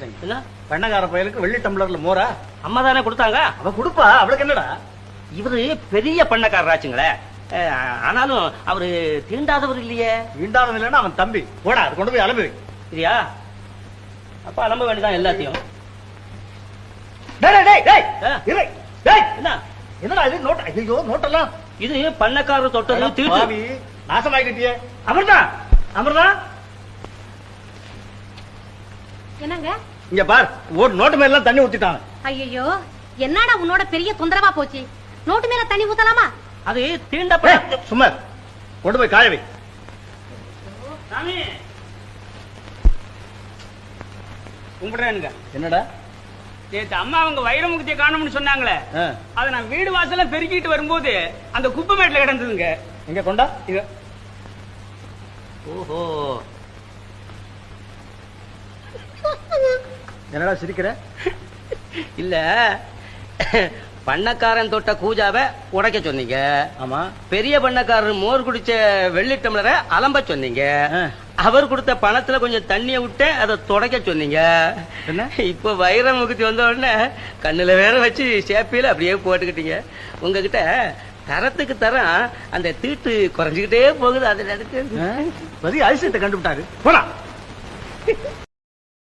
என்ன பண்ணக்கார பயலுக்கு வெள்ளி டம்ளர்ல மோரா? அம்மா தானே கொடுத்தாங்க. அவ கொடுப்பா, அவளுக்கு என்னடா? இவரு பெரிய பண்ணக்காரராச்சுங்களே. ஆனாலும் அவரு தீண்டாதவர் இல்லையே. வீண்டானது இல்லைன்னா அவன் தம்பி. போடா, அது கொண்டு போய் அலம்பு. சரியா? அப்ப அலம்ப வேண்டியதான் எல்லாத்தையும். டேய் டேய் டேய் இரு. டேய் என்ன என்னடா இது? நோட். ஐயோ, நோட்டெல்லாம் இது பண்ணக்காரர் தொட்டது தீட்டு. பாவி, நாசமாயிட்டியே. அமர்தா, அமர்தா, என்னங்க? இங்க பார், ஒரு நோட்டு மேல எல்லாம் தண்ணி ஊத்திட்டாங்க. ஐயோ, என்னடா உன்னோட பெரிய தொந்தரவா போச்சு? நோட்டு மேல தண்ணி ஊத்தலாமா? அது தீண்டப்பட. சும்மா கொண்டு போய் காய வை. சாமி கும்பிடுறேனுங்க. என்னடா? நேத்து அம்மா அவங்க வைரமுகத்தை காணும்னு சொன்னாங்களே, அதை நான் வீடு வாசல பெருக்கிட்டு வரும்போது அந்த குப்பை மேட்ல கிடந்ததுங்க. இங்க கொண்டா. இது ஓஹோ, என்னடா சிரிக்கிற? இல்ல பண்ணக்காரன் தொட்ட கூஜாவை உடைக்க சொன்னீங்க. ஆமா. பெரிய பண்ணக்காரர் மோர் குடிச்ச வெள்ளி டம்ளரை அலம்ப சொன்னீங்க. அவர் கொடுத்த பணத்துல கொஞ்சம் தண்ணிய விட்டு அதை துடைக்க சொன்னீங்க. என்ன? இப்ப வைர முகத்தி வந்த உடனே கண்ணுல வேற வச்சு சேப்பியில அப்படியே போட்டுக்கிட்டீங்க. உங்ககிட்ட தரத்துக்கு தரம் அந்த தீட்டு குறைஞ்சுக்கிட்டே போகுது. அதுல இருக்கு அதிசயத்தை கண்டுபிட்டாரு. போலாம்.